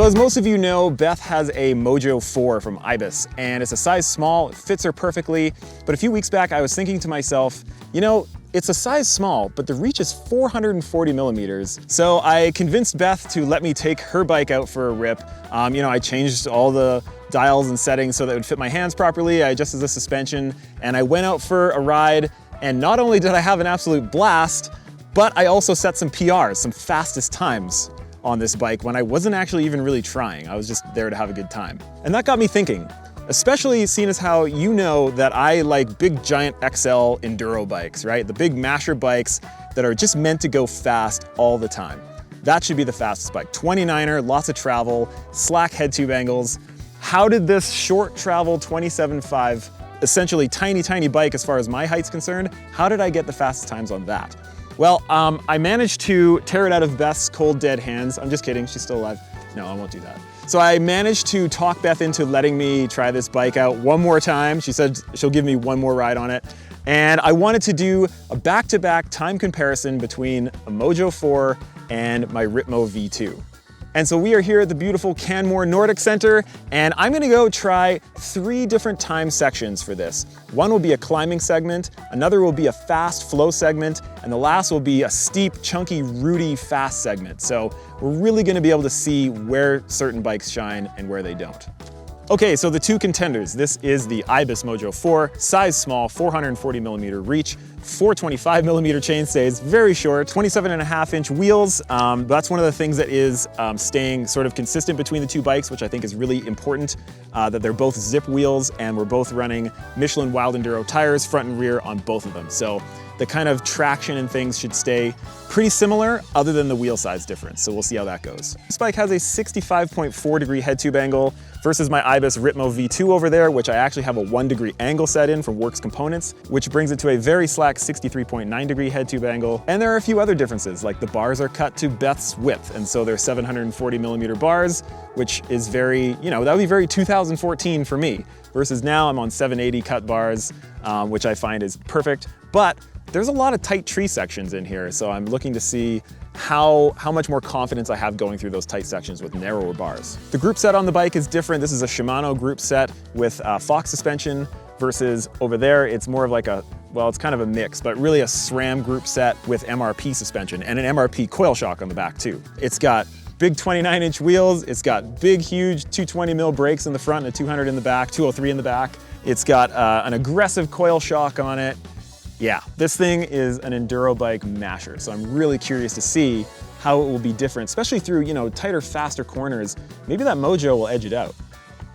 So as most of you know, Beth has a Mojo 4 from Ibis, and it's a size small, it fits her perfectly. But a few weeks back, I was thinking to myself, you know, it's a size small, but the reach is 440 millimeters. So I convinced Beth to let me take her bike out for a rip. You know, I changed all the dials and settings so that it would fit my hands properly. I adjusted the suspension, and I went out for a ride. And not only did I have an absolute blast, but I also set some PRs, some fastest times on this bike when I wasn't actually even really trying. I was just there to have a good time. And that got me thinking, especially seeing as how you know that I like big giant XL enduro bikes, right? The big masher bikes that are just meant to go fast all the time. That should be the fastest bike. 29er, lots of travel, slack head tube angles. How did this short travel 27.5, essentially tiny bike as far as my height's concerned, how did I get the fastest times on that? Well, I managed to tear it out of Beth's cold, dead hands. I'm just kidding, she's still alive. No, I won't do that. So I managed to talk Beth into letting me try this bike out one more time. She said she'll give me one more ride on it. And I wanted to do a back-to-back time comparison between a Mojo 4 and my Ripmo V2. And so we are here at the beautiful Canmore Nordic Center, and I'm gonna go try 3 different time sections for this. One will be a climbing segment, another will be a fast flow segment, and the last will be a steep, chunky, rooty, fast segment. So we're really gonna be able to see where certain bikes shine and where they don't. Okay, so the 2 contenders. This is the Ibis Mojo 4, size small, 440 millimeter reach, 425 millimeter chainstays, very short, 27.5-inch wheels. That's one of the things that is staying sort of consistent between the 2 bikes, which I think is really important, that they're both zip wheels and we're both running Michelin Wild Enduro tires, front and rear on both of them. So the kind of traction and things should stay pretty similar other than the wheel size difference. So we'll see how that goes. This bike has a 65.4 degree head tube angle versus my Ibis Ripmo V2 over there, which I actually have a 1 degree angle set in from Works Components, which brings it to a very slack 63.9 degree head tube angle. And there are a few other differences, like the bars are cut to Beth's width. And so they're 740 millimeter bars, which is very, you know, that would be very 2014 for me, versus now I'm on 780 cut bars, which I find is perfect. But there's a lot of tight tree sections in here, so I'm looking to see how much more confidence I have going through those tight sections with narrower bars. The group set on the bike is different. This is a Shimano group set with Fox suspension versus over there, it's more of like a, well, it's kind of a mix, but really a SRAM group set with MRP suspension and an MRP coil shock on the back too. It's got big 29-inch wheels. It's got big, huge 220 mil brakes in the front and a 200 in the back, 203 in the back. It's got an aggressive coil shock on it. Yeah, this thing is an enduro bike masher, so I'm really curious to see how it will be different, especially through, you know, tighter, faster corners. Maybe that Mojo will edge it out.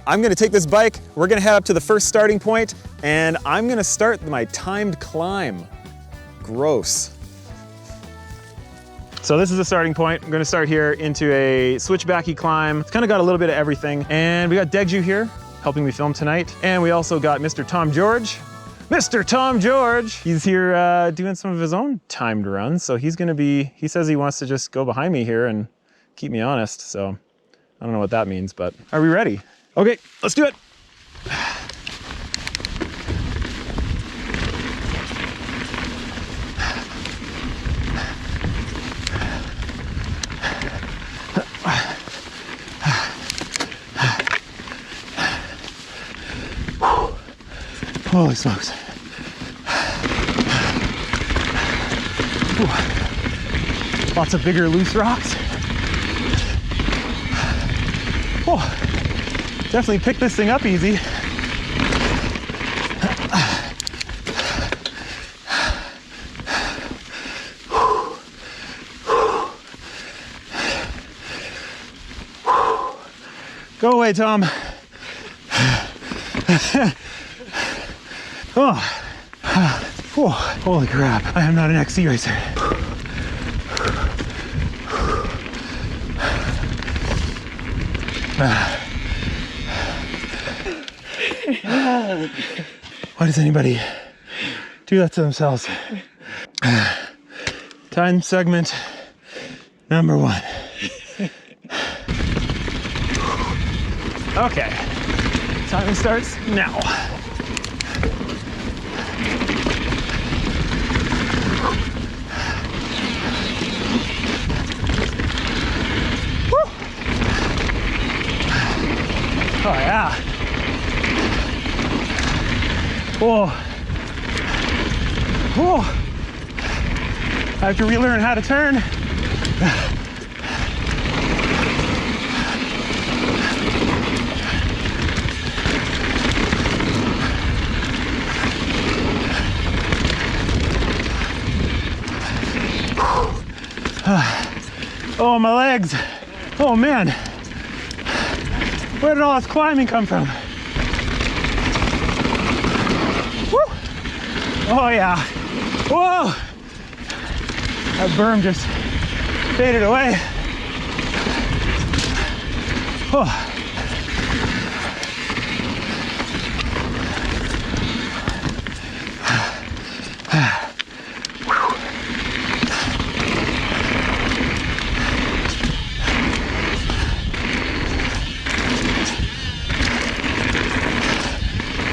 I'm gonna take this bike, we're gonna head up to the first starting point, and I'm gonna start my timed climb. Gross. So this is the starting point. I'm gonna start here into a switchbacky climb. It's kind of got a little bit of everything. And we got Degju here helping me film tonight. And we also got Mr. Tom George. Mr. Tom George, he's here doing some of his own timed runs. So he's gonna be, he says he wants to just go behind me here and keep me honest. So I don't know what that means, but are we ready? Okay, let's do it. Holy smokes. Ooh. Lots of bigger loose rocks. Oh, definitely picked this thing up easy. Go away, Tom. Oh. Oh, holy crap. I am not an XC racer. Why does anybody do that to themselves? Time segment number 1. Okay, time starts now. Oh yeah. Whoa. Whoa. I have to relearn how to turn. Oh, my legs. Oh man. Where did all this climbing come from? Woo. Oh yeah. Whoa. That berm just faded away. Oh.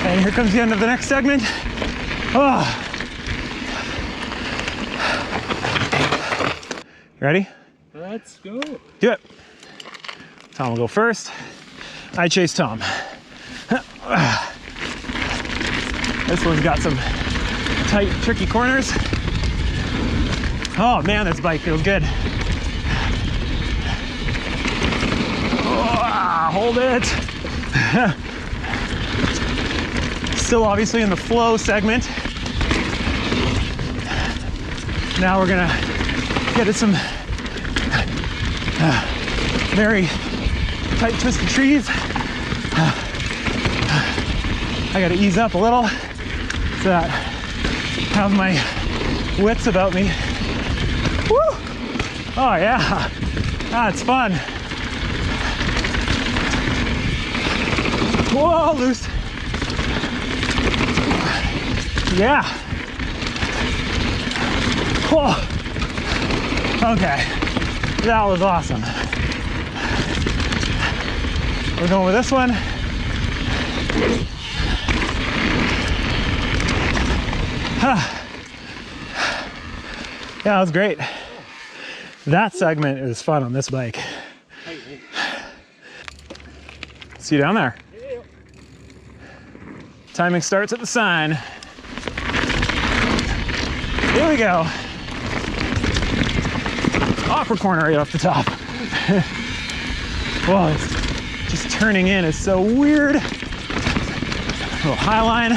And here comes the end of the next segment. Oh. Ready? Let's go. Do it. Tom will go first. I chase Tom. This one's got some tight, tricky corners. Oh man, this bike feels good. Oh, hold it. Still obviously in the flow segment. Now we're gonna get at some very tight twisted trees. I gotta ease up a little so that I have my wits about me. Woo! Oh yeah, that's fun. Whoa, loose. Yeah. Whoa. Okay, that was awesome. We're going with this one. Yeah, that was great. That segment is fun on this bike. See you down there. Timing starts at the sign. Here we go. Awkward corner right off the top. Whoa, it's just turning in is so weird. A little high line.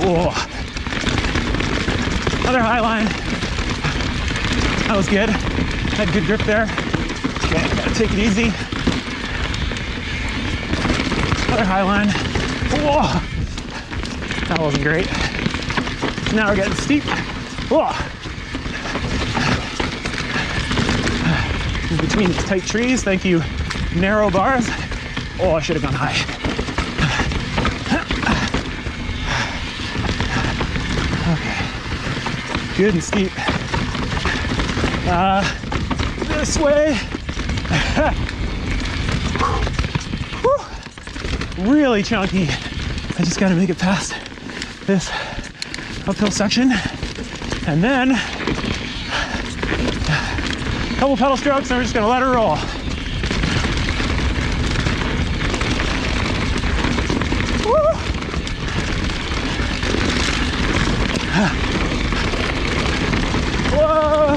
Whoa. Another high line. That was good. Had good grip there. Okay, gotta take it easy. Another high line. Whoa. That wasn't great. Now we're getting steep. Whoa. In between these tight trees. Thank you, narrow bars. Oh, I should have gone high. Okay. Good and steep. This way. Really chunky. I just gotta make it past this uphill section. And then a couple pedal strokes and we're just gonna let her roll. Woo! Whoa!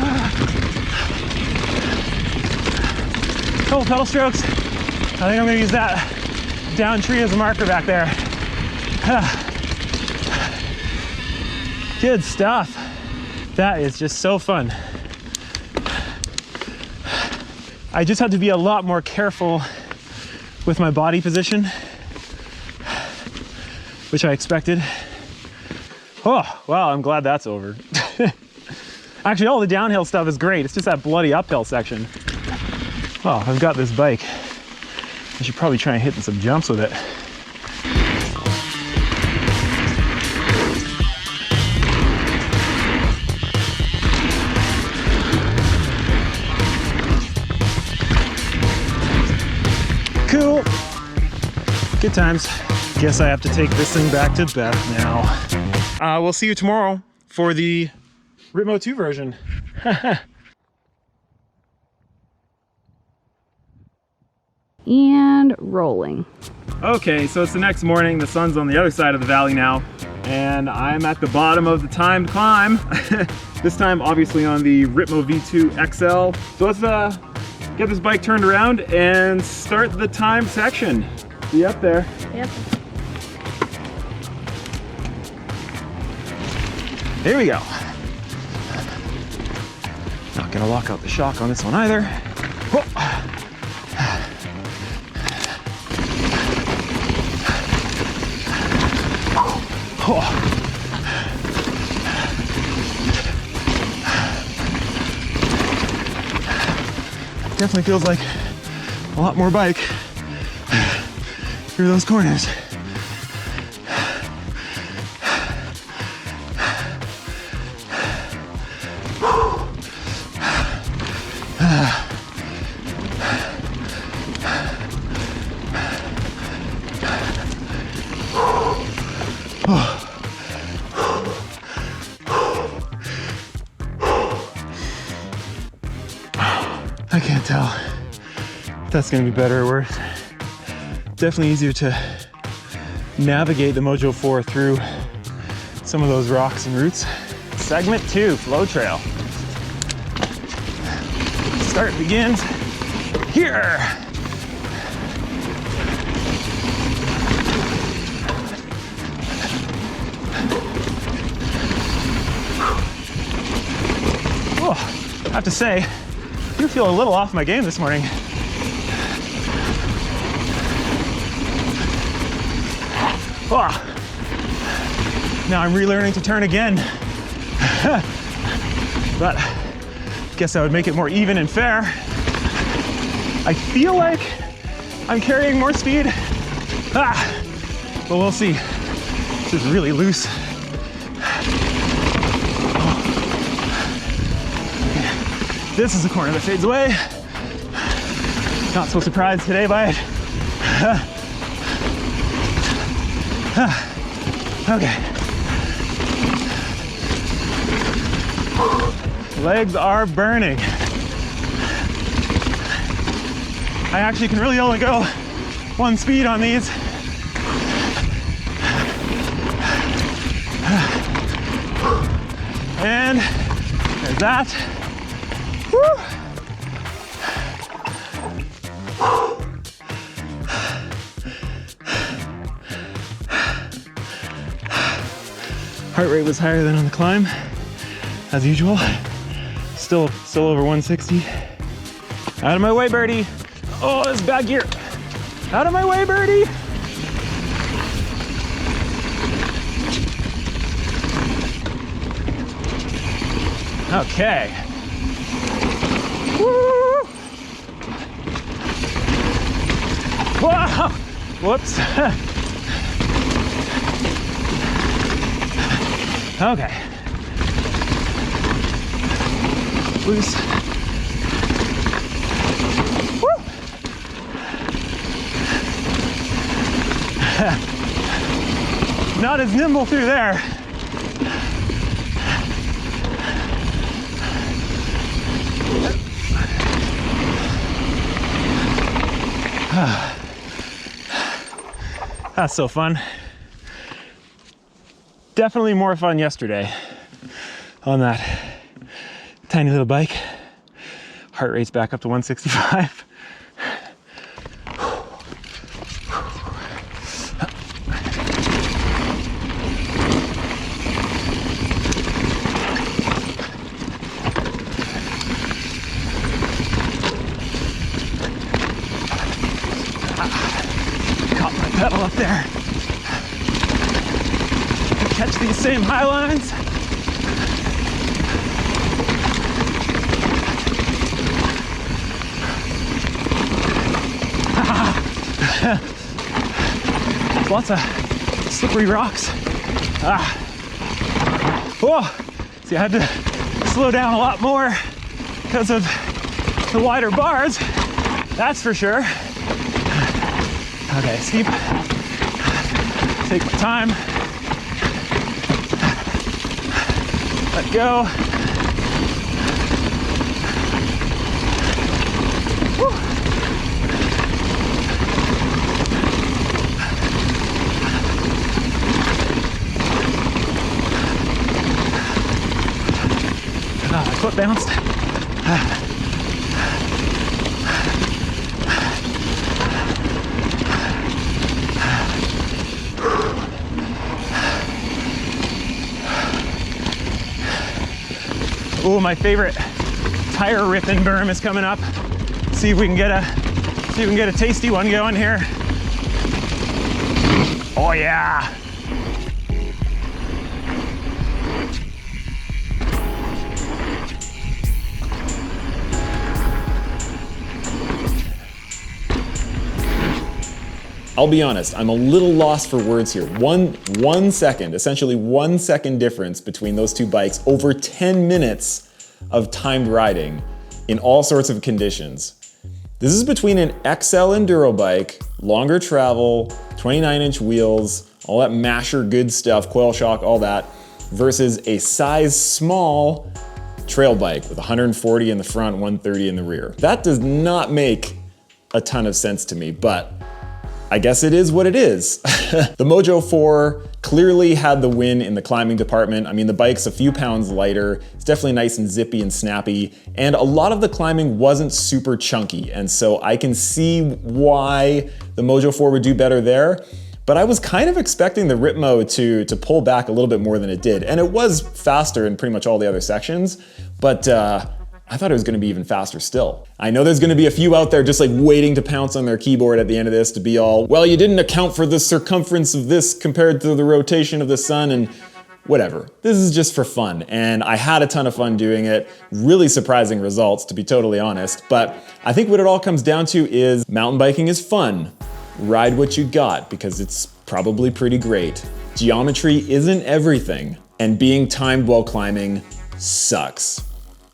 Couple pedal strokes. I think I'm gonna use that down tree as a marker back there. Good stuff. That is just so fun. I just had to be a lot more careful with my body position, which I expected. Oh, well, I'm glad that's over. Actually, all the downhill stuff is great. It's just that bloody uphill section. Oh, I've got this bike. I should probably try and hit some jumps with it. Cool. Good times. Guess I have to take this thing back to Beth now. We'll see you tomorrow for the Ripmo V2 version. And rolling. Okay, so it's the next morning. The sun's on the other side of the valley now, and I'm at the bottom of the timed climb. This time, obviously, on the Ripmo V2 XL. So let's get this bike turned around and start the timed section. See you up there. Yep. Here we go. Not gonna lock out the shock on this one either. Whoa. Oh. Definitely feels like a lot more bike through those corners. I can't tell if that's gonna be better or worse. Definitely easier to navigate the Mojo 4 through some of those rocks and roots. Segment 2, flow trail. Start begins here. Oh, I have to say, I do feel a little off my game this morning. Oh. Now I'm relearning to turn again. But I guess that would make it more even and fair. I feel like I'm carrying more speed. But we'll see. This is really loose. This is the corner that fades away. Not so surprised today by it. Okay. Legs are burning. I actually can really only go one speed on these. And there's that. Woo. Heart rate was higher than on the climb, as usual. Still over 160. Out of my way, birdie. Oh, this is bad gear. Out of my way, birdie. Okay. Woo! Wow! Whoops. Okay. Loose. Woo! Not as nimble through there. That's so fun. Definitely more fun yesterday on that tiny little bike. Heart rate's back up to 165. Caught my pedal up there. Catch these same high lines. Lots of slippery rocks. Whoa! See, I had to slow down a lot more because of the wider bars. That's for sure. Okay, steep. Take my time. Let go. Woo. bounced. Oh, my favorite tire ripping berm is coming up. See if we can get a tasty one going here. Oh yeah. I'll be honest, I'm a little lost for words here. One second, essentially 1 second difference between those two bikes, over 10 minutes of timed riding in all sorts of conditions. This is between an XL enduro bike, longer travel, 29-inch wheels, all that masher good stuff, coil shock, all that, versus a size small trail bike with 140 in the front, 130 in the rear. That does not make a ton of sense to me, but I guess it is what it is. The Mojo 4 clearly had the win in the climbing department. I mean, the bike's a few pounds lighter. It's definitely nice and zippy and snappy. And a lot of the climbing wasn't super chunky. And so I can see why the Mojo 4 would do better there. But I was kind of expecting the Ripmo to pull back a little bit more than it did. And it was faster in pretty much all the other sections. But I thought it was gonna be even faster still. I know there's gonna be a few out there just like waiting to pounce on their keyboard at the end of this to be all, well, you didn't account for the circumference of this compared to the rotation of the sun and whatever. This is just for fun. And I had a ton of fun doing it. Really surprising results, to be totally honest. But I think what it all comes down to is mountain biking is fun. Ride what you got because it's probably pretty great. Geometry isn't everything. And being timed while climbing sucks.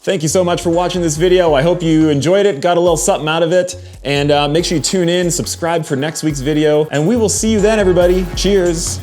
Thank you so much for watching this video. I hope you enjoyed it, got a little something out of it, and make sure you tune in, subscribe for next week's video, and we will see you then, everybody. Cheers.